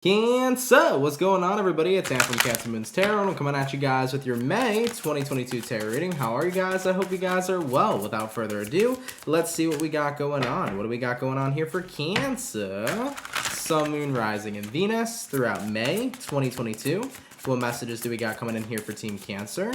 Cancer, what's going on, everybody? It's Ann from CancerMoonsTarot, and I'm coming at you guys with your May 2022 tarot reading. How are you guys? I hope you guys are well. Without further ado, let's see what we got going on. What do we got going on here for Cancer? Sun, Moon, Rising, and Venus throughout May 2022. What messages do we got coming in here for Team Cancer?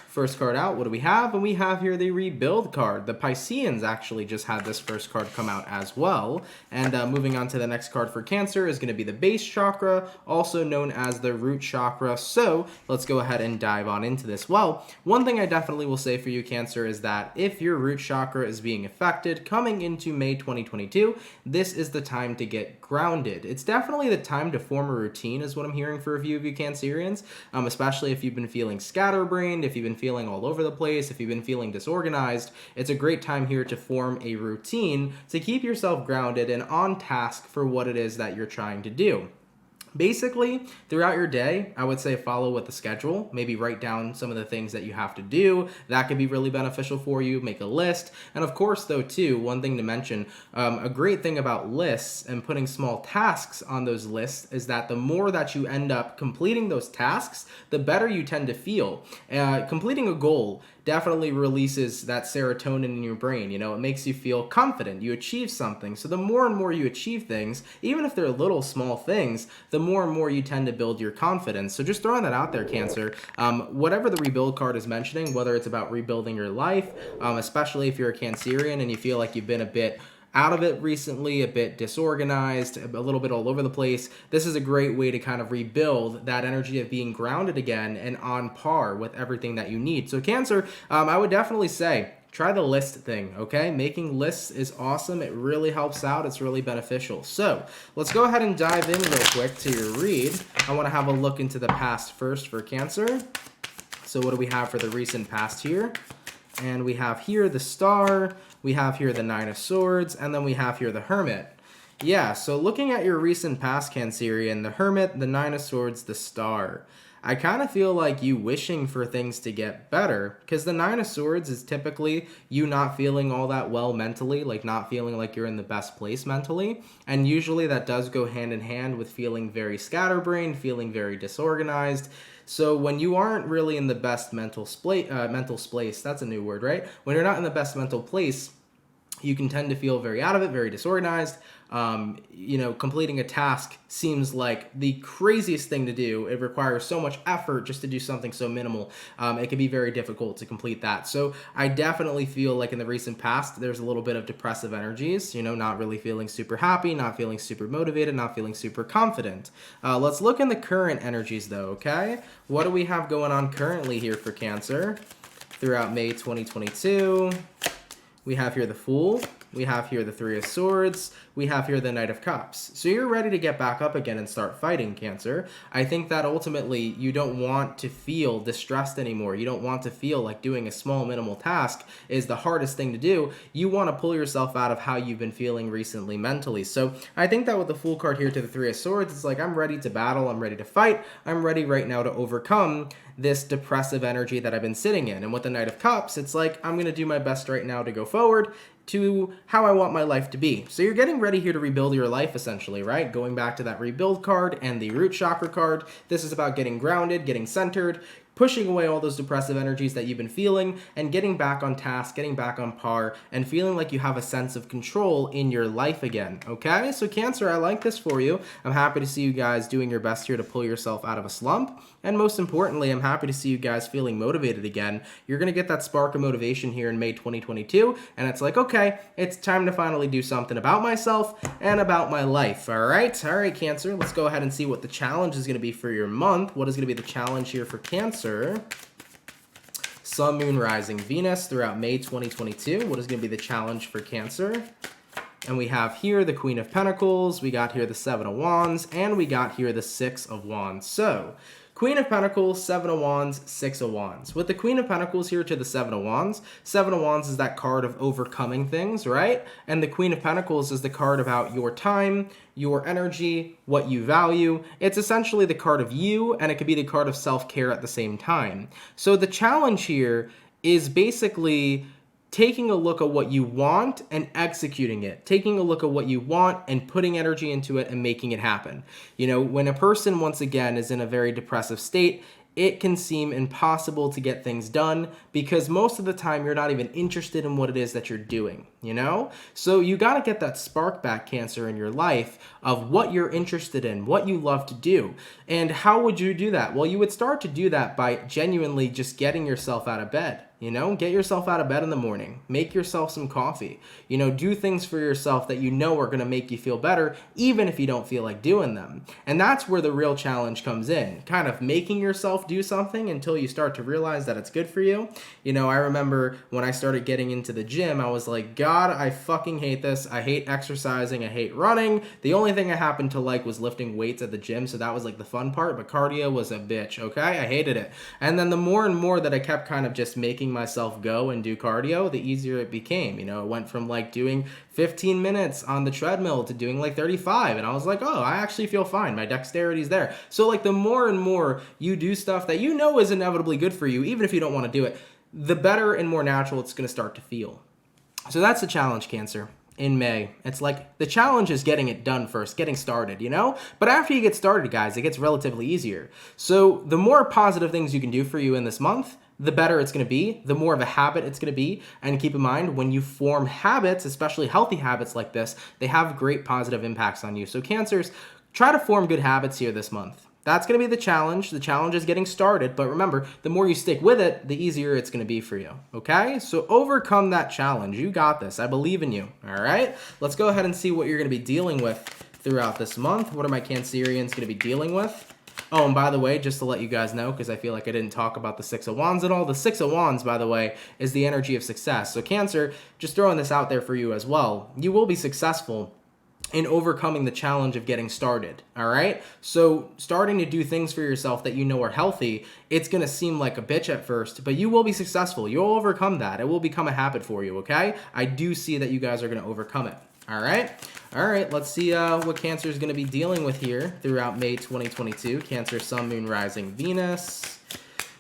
First card out, what do we have? And we have here the Rebuild card. The Pisceans actually just had this first card come out as well. And moving on to the next card for Cancer is going to be the Base Chakra, also known as the Root Chakra. So let's go ahead and dive on into this. Well, one thing I definitely will say for you, Cancer, is that if your Root Chakra is being affected coming into May 2022, this is the time to get grounded. It's definitely the time to form a routine, is what I'm hearing for a few of you Cancerians, especially if you've been feeling scatterbrained, if you've been feeling all over the place, if you've been feeling disorganized. It's a great time here to form a routine to keep yourself grounded and on task for what it is that you're trying to do. Basically, throughout your day, I would say follow with the schedule. Maybe write down some of the things that you have to do. That could be really beneficial for you. Make a list. And of course, though, too, one thing to mention, a great thing about lists and putting small tasks on those lists is that the more that you end up completing those tasks, the better you tend to feel. Completing a goal definitely releases that serotonin in your brain. You know, it makes you feel confident. You achieve something. So the more and more you achieve things, even if they're little small things, the more and more you tend to build your confidence. So just throwing that out there, Cancer. Whatever the Rebuild card is mentioning, whether it's about rebuilding your life, especially if you're a Cancerian and you feel like you've been a bit out of it recently, a bit disorganized, a little bit all over the place, this is a great way to kind of rebuild that energy of being grounded again and on par with everything that you need. So Cancer, I would definitely say, try the list thing, okay? Making lists is awesome. It really helps out. It's really beneficial. So let's go ahead and dive in real quick to your read. I want to have a look into the past first for Cancer. So what do we have for the recent past here? And we have here the Star, we have here the Nine of Swords, and then we have here the Hermit. Yeah, so looking at your recent past, Cancerian, the Hermit, the Nine of Swords, the Star, I kind of feel like you wishing for things to get better, because the Nine of Swords is typically you not feeling all that well mentally, like not feeling like you're in the best place mentally, and usually that does go hand in hand with feeling very scatterbrained, feeling very disorganized. So when you aren't really in the best mental space, that's a new word, right? When you're not in the best mental place, you can tend to feel very out of it, very disorganized. Completing a task seems like the craziest thing to do. It requires so much effort just to do something so minimal. It can be very difficult to complete that. So I definitely feel like in the recent past, there's a little bit of depressive energies, not really feeling super happy, not feeling super motivated, not feeling super confident. Let's look in the current energies though, okay? What do we have going on currently here for Cancer throughout May 2022? We have here the Fool, we have here the Three of Swords, we have here the Knight of Cups. So you're ready to get back up again and start fighting, Cancer. I think that ultimately you don't want to feel distressed anymore. You don't want to feel like doing a small minimal task is the hardest thing to do. You want to pull yourself out of how you've been feeling recently mentally. So I think that with the Fool card here to the Three of Swords, it's like I'm ready to battle, I'm ready to fight, I'm ready right now to overcome this depressive energy that I've been sitting in. And with the Knight of Cups, it's like I'm going to do my best right now to go forward to how I want my life to be. So you're getting ready here to rebuild your life, essentially, right? Going back to that Rebuild card and the Root Chakra card, this is about getting grounded, getting centered, pushing away all those depressive energies that you've been feeling, and getting back on task, getting back on par, and feeling like you have a sense of control in your life again, okay? So Cancer, I like this for you. I'm happy to see you guys doing your best here to pull yourself out of a slump, and most importantly, I'm happy to see you guys feeling motivated again. You're going to get that spark of motivation here in May 2022, and it's like, okay, it's time to finally do something about myself and about my life, all right? All right, Cancer, let's go ahead and see what the challenge is going to be for your month. What is going to be the challenge here for Cancer? Sun, Moon, Rising, Venus throughout May 2022. What is going to be the challenge for Cancer? And we have here the Queen of Pentacles, we got here the Seven of Wands, and we got here the Six of Wands. So Queen of Pentacles, Seven of Wands, Six of Wands. With the Queen of Pentacles here to the Seven of Wands is that card of overcoming things, right? And the Queen of Pentacles is the card about your time, your energy, what you value. It's essentially the card of you, and it could be the card of self-care at the same time. So the challenge here is basically taking a look at what you want and executing it, taking a look at what you want and putting energy into it and making it happen. You know, when a person, once again, is in a very depressive state, it can seem impossible to get things done because most of the time you're not even interested in what it is that you're doing, you know? So you got to get that spark back, Cancer, in your life of what you're interested in, what you love to do. And how would you do that? Well, you would start to do that by genuinely just getting yourself out of bed. You know, get yourself out of bed in the morning, make yourself some coffee, you know, do things for yourself that you know are going to make you feel better, even if you don't feel like doing them. And that's where the real challenge comes in, kind of making yourself do something until you start to realize that it's good for you. You know, I remember when I started getting into the gym, I was like, God, I fucking hate this. I hate exercising. I hate running. The only thing I happened to like was lifting weights at the gym. So that was like the fun part, but cardio was a bitch. Okay. I hated it. And then the more and more that I kept kind of just making myself go and do cardio, the easier it became. You know, it went from like doing 15 minutes on the treadmill to doing like 35. And I was like, oh, I actually feel fine. My dexterity's there. So like the more and more you do stuff that you know is inevitably good for you, even if you don't want to do it, the better and more natural it's going to start to feel. So that's the challenge, Cancer. In May, it's like the challenge is getting it done first, getting started, you know? But after you get started, guys, it gets relatively easier. So the more positive things you can do for you in this month, the better it's going to be, the more of a habit it's going to be. And keep in mind, when you form habits, especially healthy habits like this, they have great positive impacts on you. So Cancers, try to form good habits here this month. That's going to be the challenge. The challenge is getting started, but remember, the more you stick with it, the easier it's going to be for you, okay? So overcome that challenge. You got this. I believe in you, all right? Let's go ahead and see what you're going to be dealing with throughout this month. What are my Cancerians going to be dealing with? Oh, and by the way, just to let you guys know, because I feel like I didn't talk about the Six of Wands at all, the Six of Wands, by the way, is the energy of success. So Cancer, just throwing this out there for you as well, you will be successful in overcoming the challenge of getting started, all right? So starting to do things for yourself that you know are healthy, it's going to seem like a bitch at first, but you will be successful. You'll overcome that. It will become a habit for you, okay? I do see that you guys are going to overcome it, all right? All right, let's see what Cancer is going to be dealing with here throughout May 2022. Cancer, Sun, Moon, Rising, Venus.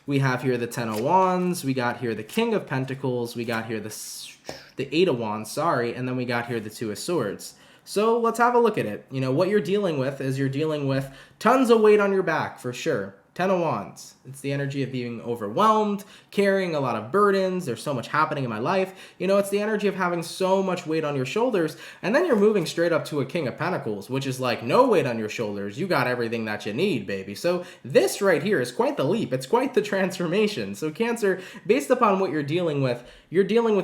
We have here the Ten of Wands. We got here the King of Pentacles. We got here the Eight of Wands, and then we got here the Two of Swords. So let's have a look at it. You know, what you're dealing with is you're dealing with tons of weight on your back, for sure. Ten of Wands. It's the energy of being overwhelmed, carrying a lot of burdens. There's so much happening in my life. You know, it's the energy of having so much weight on your shoulders. And then you're moving straight up to a King of Pentacles, which is like no weight on your shoulders. You got everything that you need, baby. So this right here is quite the leap. It's quite the transformation. So Cancer, based upon what you're dealing with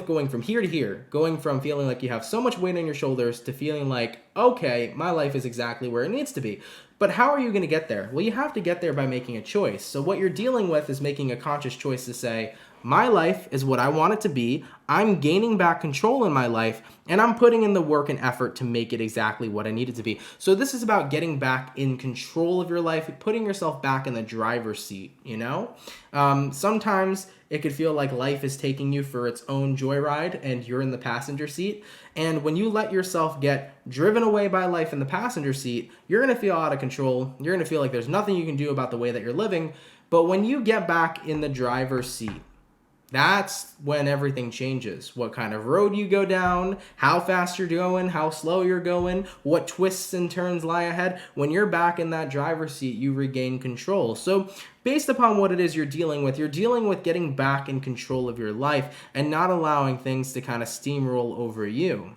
going from here to here, going from feeling like you have so much weight on your shoulders to feeling like, okay, my life is exactly where it needs to be. But how are you going to get there? Well, you have to get there by making a choice. So what you're dealing with is making a conscious choice to say, my life is what I want it to be. I'm gaining back control in my life, and I'm putting in the work and effort to make it exactly what I need it to be. So this is about getting back in control of your life, putting yourself back in the driver's seat, you know? Sometimes it could feel like life is taking you for its own joyride and you're in the passenger seat. And when you let yourself get driven away by life in the passenger seat, you're going to feel out of control. You're going to feel like there's nothing you can do about the way that you're living. But when you get back in the driver's seat, that's when everything changes. What kind of road you go down, how fast you're going, how slow you're going, what twists and turns lie ahead. When you're back in that driver's seat, you regain control. So based upon what it is you're dealing with getting back in control of your life and not allowing things to kind of steamroll over you,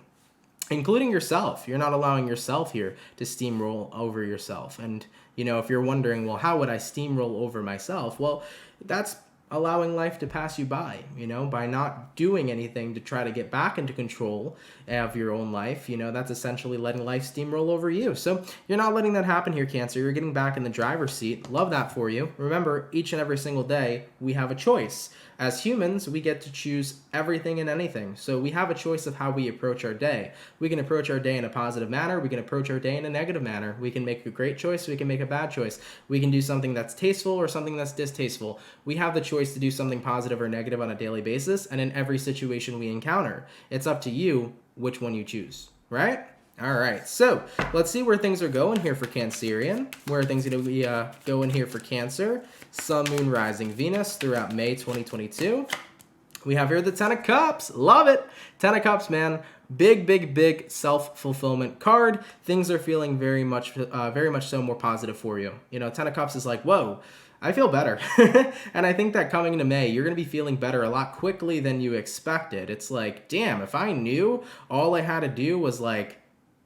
including yourself. You're not allowing yourself here to steamroll over yourself. And, you know, if you're wondering, well, how would I steamroll over myself? Well, that's allowing life to pass you by, you know, by not doing anything to try to get back into control of your own life. You know, that's essentially letting life steamroll over you. So you're not letting that happen here, Cancer. You're getting back in the driver's seat. Love that for you. Remember, each and every single day, we have a choice. As humans, we get to choose everything and anything. So we have a choice of how we approach our day. We can approach our day in a positive manner. We can approach our day in a negative manner. We can make a great choice. We can make a bad choice. We can do something that's tasteful or something that's distasteful. We have the choice to do something positive or negative on a daily basis and in every situation we encounter. It's up to you which one you choose, right? All right, so let's see where things are going here for Cancerian. Where are things going to be going here for Cancer? Sun, Moon, Rising, Venus throughout May 2022. We have here the Ten of Cups. Love it. Ten of Cups, man. Big, big, big self-fulfillment card. Things are feeling very much so more positive for you. You know, Ten of Cups is like, whoa, I feel better. And I think that coming into May, you're going to be feeling better a lot quickly than you expected. It's like, damn, if I knew all I had to do was like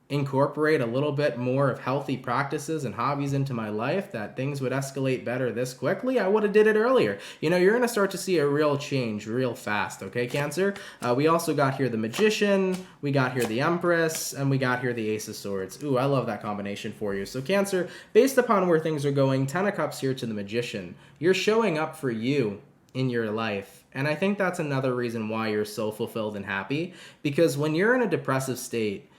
incorporate a little bit more of healthy practices and hobbies into my life, that things would escalate better this quickly, I would have did it earlier. You know, you're going to start to see a real change real fast, okay, Cancer? We also got here the Magician, we got here the Empress, and we got here the Ace of Swords. Ooh, I love that combination for you. So Cancer, based upon where things are going, Ten of Cups here to the Magician. You're showing up for you in your life. And I think that's another reason why you're so fulfilled and happy, because when you're in a depressive state,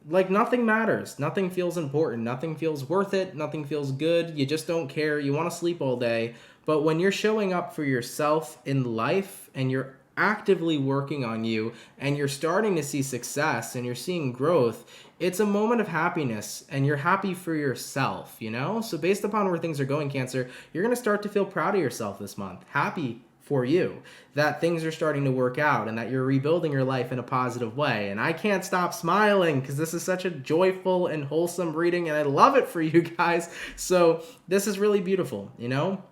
like, nothing matters. Nothing feels important. Nothing feels worth it. Nothing feels good. You just don't care. You want to sleep all day. But when you're showing up for yourself in life and you're actively working on you and you're starting to see success and you're seeing growth, it's a moment of happiness and you're happy for yourself, you know? So based upon where things are going, Cancer, you're going to start to feel proud of yourself this month. Happy for you, that things are starting to work out and that you're rebuilding your life in a positive way. And I can't stop smiling because this is such a joyful and wholesome reading and I love it for you guys. So this is really beautiful, you know?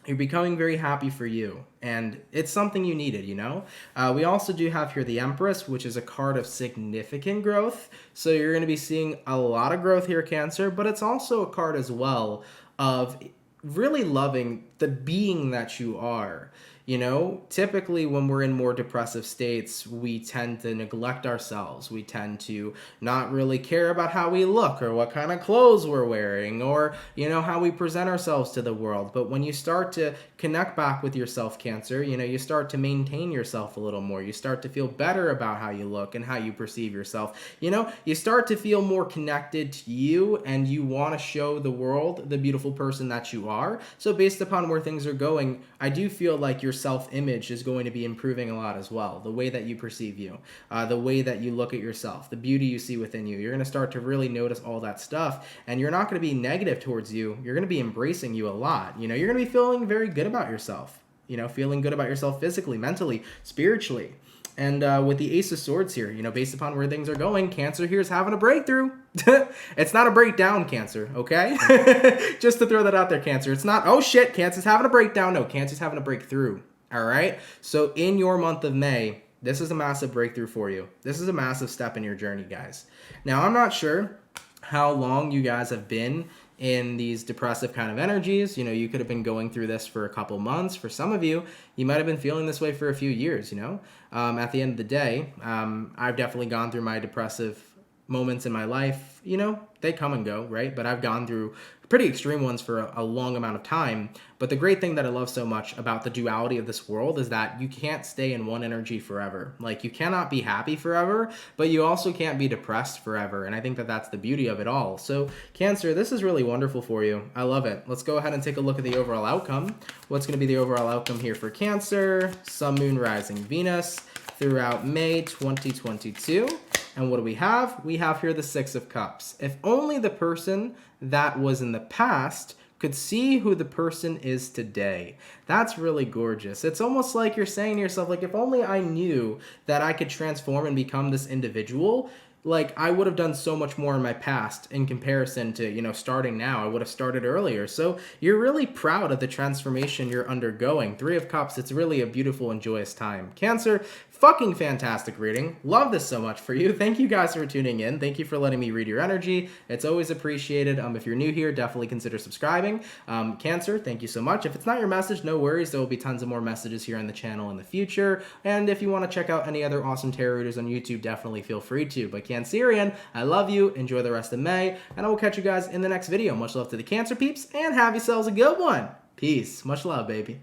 You're becoming very happy for you, and it's something you needed, you know? We also do have here the Empress, which is a card of significant growth. So you're going to be seeing a lot of growth here, Cancer, but it's also a card as well of really loving the being that you are. You know, typically when we're in more depressive states, we tend to neglect ourselves. We tend to not really care about how we look or what kind of clothes we're wearing or, you know, how we present ourselves to the world. But when you start to connect back with yourself, Cancer, you know, you start to maintain yourself a little more. You start to feel better about how you look and how you perceive yourself. You know, you start to feel more connected to you and you want to show the world the beautiful person that you are. So based upon where things are going, I do feel like your self-image is going to be improving a lot as well. The way that you perceive you, the way that you look at yourself, the beauty you see within you. You're going to start to really notice all that stuff, and you're not going to be negative towards you. You're going to be embracing you a lot. You know, you're going to be feeling very good about yourself. You know, feeling good about yourself physically, mentally, spiritually. And with the Ace of Swords here, you know, based upon where things are going, Cancer here is having a breakthrough. It's not a breakdown, Cancer, okay? Just to throw that out there, Cancer. It's not, oh shit, Cancer's having a breakdown. No, Cancer's having a breakthrough, all right? So in your month of May, this is a massive breakthrough for you. This is a massive step in your journey, guys. Now, I'm not sure how long you guys have been in these depressive kind of energies. You know, you could have been going through this for a couple months. For some of you, you might have been feeling this way for a few years, you know. At the end of the day, I've definitely gone through my depressive moments in my life. You know, they come and go, right? But I've gone through pretty extreme ones for a long amount of time. But the great thing that I love so much about the duality of this world is that you can't stay in one energy forever. Like, you cannot be happy forever, but you also can't be depressed forever. And I think that that's the beauty of it all. So Cancer, this is really wonderful for you. I love it. Let's go ahead and take a look at the overall outcome. What's going to be the overall outcome here for Cancer, Sun, Moon, Rising, Venus throughout May 2022. And what do we have? We have here the Six of Cups. If only the person that was in the past could see who the person is today. That's really gorgeous. It's almost like you're saying to yourself, like, if only I knew that I could transform and become this individual, like, I would have done so much more in my past in comparison to, you know, starting now. I would have started earlier. So you're really proud of the transformation you're undergoing. Three of Cups, it's really a beautiful and joyous time. Cancer, fucking fantastic reading. Love this so much for you. Thank you guys for tuning in. Thank you for letting me read your energy. It's always appreciated. If you're new here, definitely consider subscribing. Cancer, thank you so much. If it's not your message, no worries. There will be tons of more messages here on the channel in the future. And if you want to check out any other awesome tarot readers on YouTube, definitely feel free to. But Cancerian, I love you. Enjoy the rest of May. And I will catch you guys in the next video. Much love to the Cancer peeps, and have yourselves a good one. Peace. Much love, baby.